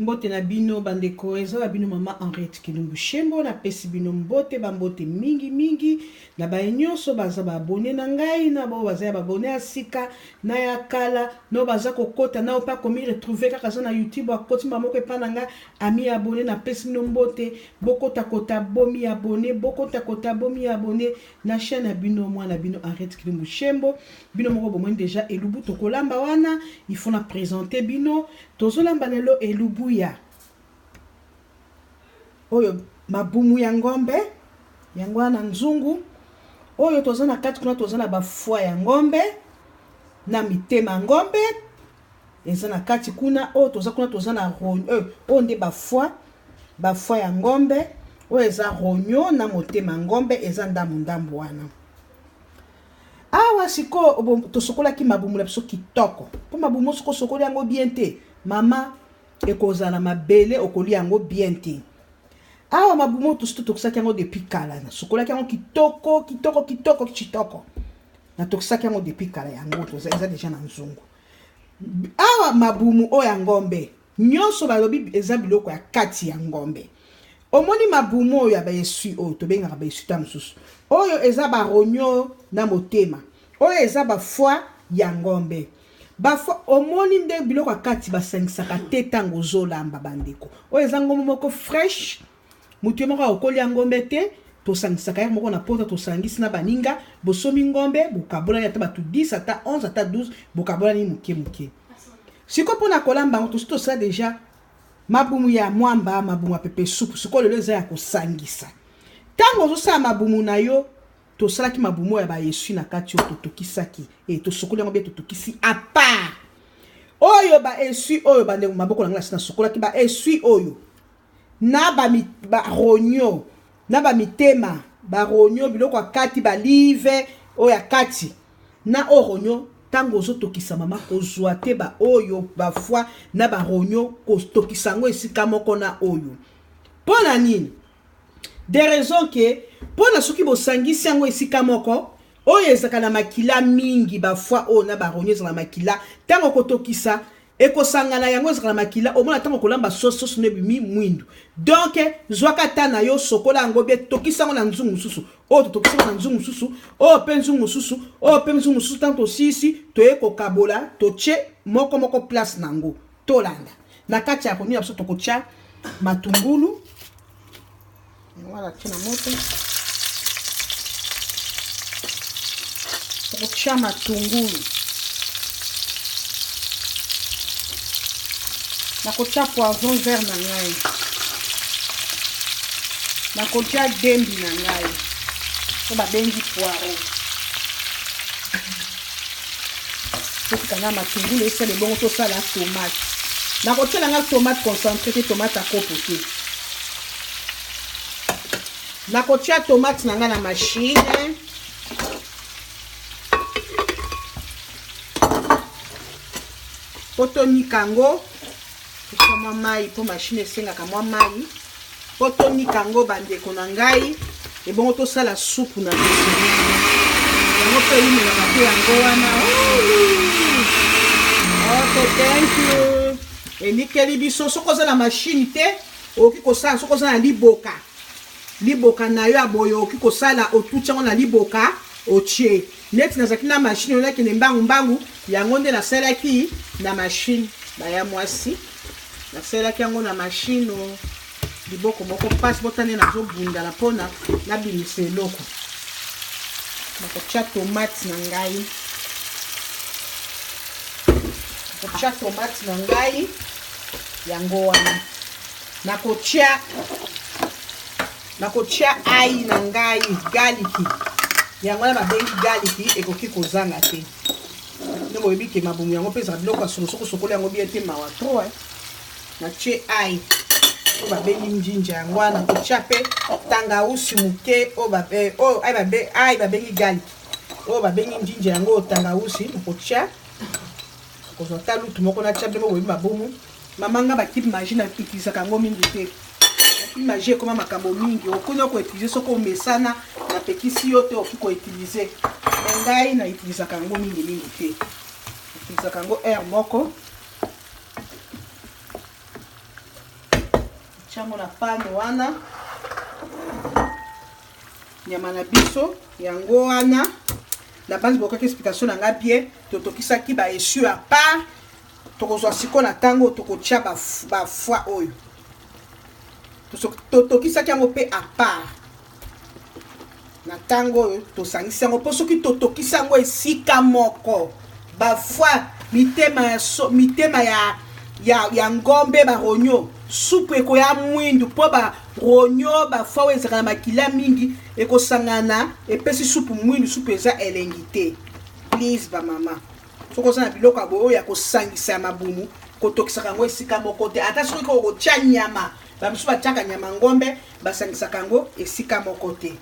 Mbote na bino bandeko eza ba bino mama Henriette Kilumbu Shembo na pesi bino mbote bambote mingi na ba nyonso baza ba abonné na ngai na bo baza ba abonné asika na ya kala no baza kokota na opa komi retrouver kaka za na YouTube akoti mamoko epa na nga ami abonné na pesi bino mbote bokota kota bomi abonné bokota kota bomi abonné na chaîne ya bino mwana bino Henriette Kilumbu Shembo bino moko bomoni déjà elubu tokolamba wana il faut na présenter bino tozolamba lelo elubu ya oyo mabumu ya ngombe yango wana nzungu oyo tozana kati kuna tozana ba foie ya ngombe na mitema ngombe ezana kati kuna oyo tozakuna tozana ronyo nde ba foie ya ngombe oyo eza ronyo na motema ngombe eza ndambu wana awa siko tosokola ki mabumu la biso kitoko po mabumu siko sokola yango bien te mama ekozala mabele okolia yango bien te awa mabumu tosuto tokisaki yango depuis kala na sokola yango kitoko na tokisaki yango depuis kala yango toza eza déjà na nzungu awa mabumu o ya ngombe nyonso balobi eza biloko ya kati ya ngombe omoni mabumu oyo ya bayesu oyo tobengaka bayesu ta mosusu oyo eza baronyo na motema oyo eza ba foie ya ngombe bafo omoni nde biloko akati basangisaka te tango zolamba bandeko oyo eza ngombe moko fresh mutu moko okolia ngombe te tosangisaka yango moko na pota tosangisi na baninga bosomi ngombe bokabola ata batu 10 ata 11 ata 12 bokabola ni muke siko pona kolamba ngo to sa déjà mabumu ya mwamba mabumu ya pepe soupe siko lelo eza ya kosangisa tango zosa mabumu na yo tosalaki mabumu ya ba yesu na kati oyo totokisaki tosokoli yango bien totokisi à part oyo ba yesu oyo bande maboko na ngala sina sokolaki ba yesu oyo na ba ronyo na ba mitema ba ronyo biloko akati ba live oyo akati na ronyo tango ozotokisa mama kozwa te ba oyo ba foi na ba ronyo kotokisango esika moko na oyo pona nini des raisons que pona soki bosangisi yango esika moko oyo ezaka na makila mingi ba foi oyo na ba ronyo ezaka na makila tango kotokisa ekosangana yango ezaka na makila omona tango kolamba sauce ne bimi mwindu donc zwaka tana yo sokola yango bie tokisango na nzungu mususu oyo tokisango na nzungu mususu oyo pe nzungu mususu oyo pe nzungu mususu tanto sisi toye kokabola toche moko place nango tolanda na kati ya konia biso tokocha matungulu wala tuna moto tokocha matungulu nakotia poivron vert na ngai nakotia dembi na ngai to babengi poireau totikanga matungulu esale bongo tosala tomate nakotia nanga tomate concentré te tomate à kopo te nakotia tomate na ngai na machine potonika kama mai po machine esengaka mwa mai potonika yango bandeko na ngai ebongo tosala supu na biso yango pe imelaka te yango wana thank you enikeli biso soki oza na machine te okoki kosala soki oza na liboka na yo ya boye okoki kosala otuti yango na liboka otie neti nazalaki na machine onakende mbangu yango nde nasalaki na machine baya mwasi nasalaki yango na machine liboko moko pasi botane nazobunda na mpona nabimisa eloko nakotia tomate na ngai yango wana nakotia ai na ngai galiki yango na babengi galiki ekoki kozanga te ndenge oyebi ke mabumu yango mpe ezala biloko ya solo soko sokola yango bien te mawa tro natie ai oyo babengi njinja yango wana kotia mpe tangausi moke oyo ai babengi galiki oyo babengi njinja yango tangausi nakotia kozwa ta lutu moko natia bino oyebi mabumu mamanga bakipe magie na utilisaka yango mingi te bakipe magie ekoma makambo mingi okoni okoutilize soki omesana napekisi yo te okoki koutilize me ngai na utilisaka yango mingi te utilisaka yango aire moko chango na pane wana nyama na biso yango wana na base bokaki explication na nga bien totokisaki ba esu à part tokozwa siko na tango tokotia ba foi oyo totokisaki yango pe à part na tango oyo tosangisi yango mpo soki totokisi yango esika moko ba foi mitema ya ngombe baronyo supu ekoya mwindu mpo baronyo bafwa oyo ezalaka na makila mingi ekosangana epesi supu mwindu supu eza elengi te please bamama soki oza na biloko ya boye oyo ya kosangisa ya mabumu kotokisaka yango esika moko te ata soki kotia nyama bamosusu batiaka nyama ngombe basangisaka yango esika moko te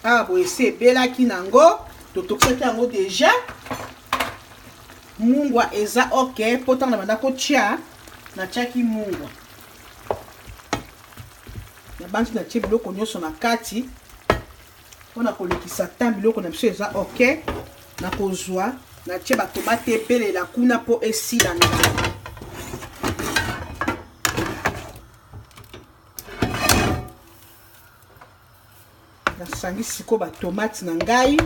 awa boye esi ebelaki nango totokisaki yango deja mungwa eza ok po ntango na banda kotia natiaki mungwa na bandi natie biloko nyonso na kati mpona kolekisa ta biloko na biso eza ok na kozwa natie batomate epelela kuna mpo esila na nasangisi siko batomate na ngai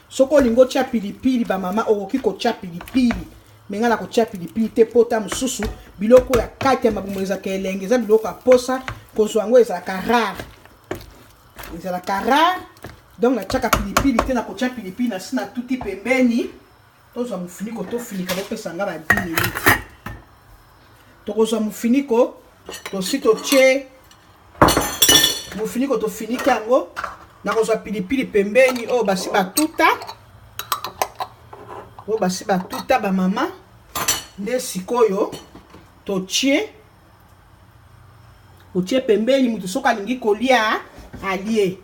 soko olingi otia pilipili bamama okoki kotia pilipili menga na kotia pilipili te pota mosusu biloko ya kati ya mabumu ezalaka elenge eza biloko ya posa kozwa yango ezalaka rare donc natiaka pilipili te na kotia pilipili na si na tuti pembeni tozwa mofiniko tofinika bopesa nga ba 10 minutes tokozwa mofiniko tosi totie mofiniko tofiniki yango nakozwa pilipili pembeni oyo basi batuta bamama nde sikoyo totie pembeni mutu soki alingi kolia alie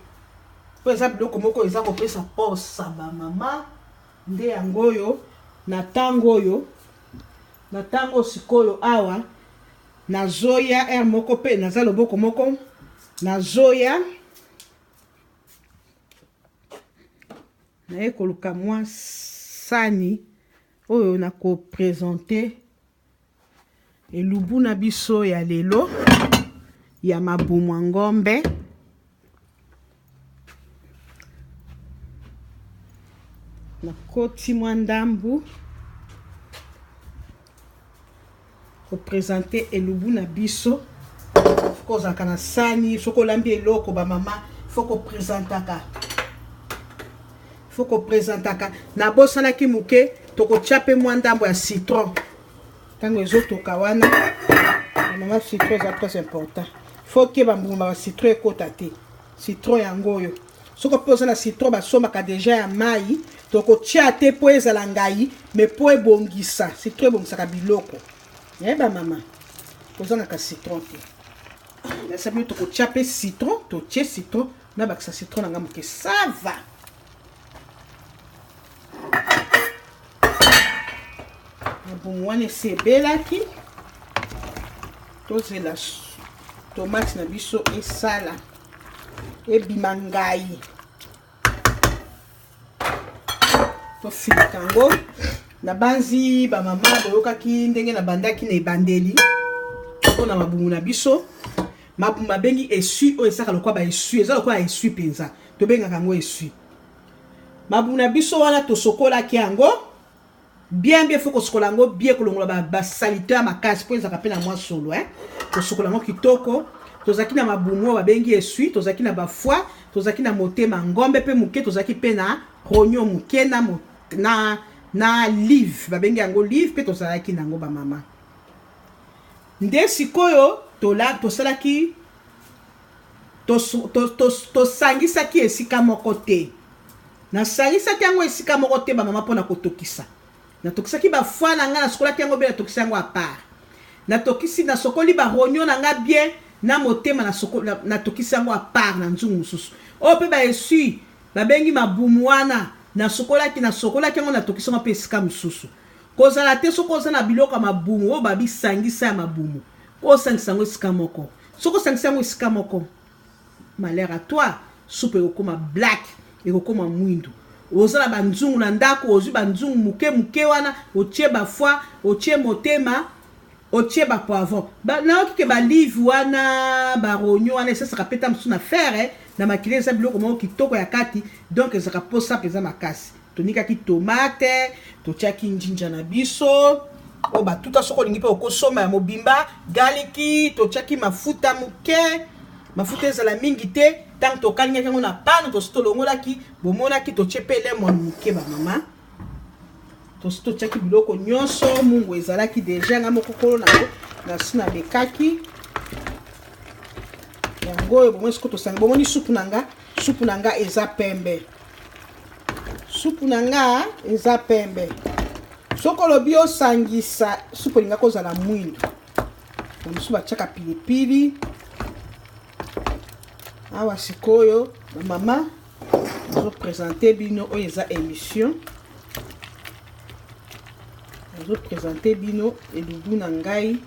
po eza biloko moko eza kopesa posa bamama nde yango oyo na ntango sikoyo awa nazoya ere moko pe naza loboko moko nazoya naye koluka mwa sani oyo na koprésente elubu na biso ya lelo ya mabumu ya ngombe nakoti mwa ndambu koprésente elubu na biso foko ozalaka na sani soki olambi eloko bamama foko présentaka na bosanaki moke tokotia pe mwa ndambo ya citron ntango ezotoka wana mama citron eza très important foke bambuma ba citron ekota te citron yango oyo soki mpe oza na citron basombaka deja ya mai tokotia te mpo ezala ngai me mpo ebongisa citron ebongisaka biloko yeba mama ozanaka citron te nasabi tokotia pe citron totie citron nabakisa citron nanga moke sava mabumu wana esi ebelaki tozela tomate na biso esala ebima ngai tofilika yango na banzi bamama boyokaki ndenge na bandaki na ebandeli mpona mabumu na biso mabumu babengi esui oyo esaka lokwa baesui eza lokwa esui mpenza tobengaka yango esui mabumu na biso wana tosokolaki yango bien faut kosokola yango bien kolongola basalite ya makasi mpo ezaka mpe na mwa solo tosokola yango kitoko tozalaki na mabumu oyo babengi esui tozalaki na bafoi tozalaki na motema ngombe mpe moke tozalaki mpe na ronyo moke na live babengi yango live mpe tozalaki nango bamama nde sikoyo tosalaki tosangisaki esika moko te nasangisaki yango esika moko te bamama mpona kotokisa natokisaki bafoi na nga nasokolaki yango bien natokisi yango apart natokisi nasokoli baronyo na nga bien na motema natokisi yango apart na nzungu mosusu oyo mpe baesui babengi mabumu wana nasokolaki yango natokisi yango mpe esika mosusu kozala te soki oza na biloko ya mabumu oyo babisangisa ya mabumu osangisa yango esika moko soki osangisa yango esika moko malheur à toi soupe ekokoma black ekokoma mwindu oza na banzungu na ndako ozwi banzungu muke wana otie bafoi otie motema otie ba poivron na oki ke ba livre wana ba rognon wana ça sera peta msu na faire na makile eza biloko moko kitoko ya kati donc ezaka posa peza makasi tonikaki tomate totiaki njinja na biso o batuta soko olingi mpe okosomba ya mobimba galiki totiaki mafuta moke mafuta ezala mingi te ntango tokalingaki yango na pane tosi tolongolaki bomonaki totie mpe lemon moke bamama tosi totiaki biloko nyonso mungu ezalaki deja nga moko kolo nango nasi na bekaki yango oyo bomoi siko tosangi bomoni supu na nga eza pembe supu na nga eza pembe soko olobi osangisa supu elinga kozala mwindu na mosusu batiaka pilipili awa sikoyo bamama nazopresente bino oyo eza émission nazopresente bino elubu na ngai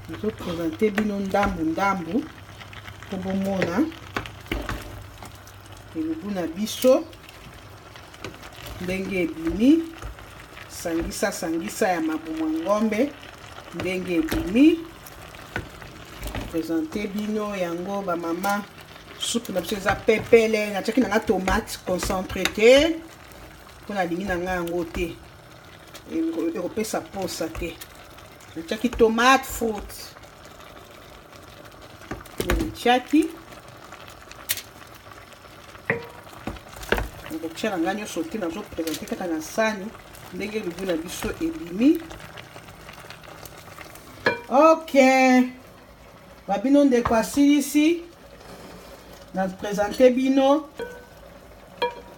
nazopresente bino ndambu po bomona elubu na biso ndenge ebimi sangisa ya mabumu ya ngombe ndenge ebimi présenter bino yango bamama supu na biso eza pepele natiaki nanga tomate concentré te mpo nalingi nanga yango te ekopesa posa te natiaki tomate fruit natiaki nakotia nanga nyonso te nazopresente kaka na sani ndenge elubu na biso ebimi ok babino ndeko asilisi na présente bino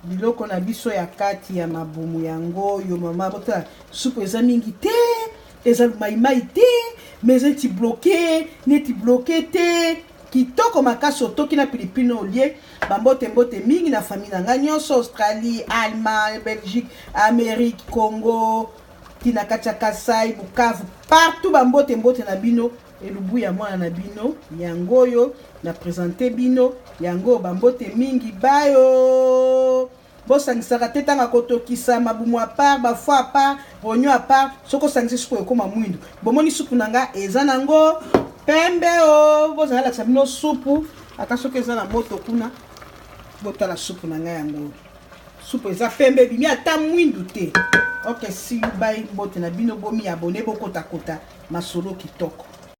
biloko na biso ya kati ya mabumu yango oyo mama botala supu eza mingi te eza maimai te mais neti bloke te kitoko makasi otoki na pilipili olie bambote mingi na famille na nga nyonso Australie, Allemagne, Belgique, Amérique, Congo tina kati ya Kasai, Bukavu partout bambote na bino elubu ya mwana na bino yango oyo na présente bino yango bambote mingi bayo bosangisaka te tanga kotokisa mabumu a part bafo a part rognon a part soko osangisi supu ekoma mwindu bomoni supu na nga eza nango pembe o bozala lakisa bino supu ata soki eza na moto kuna botala supu na nga yango supu eza pembe bimi ata mwindu te ok see you bye mbote na bino bomi abone bokota masolo kitoko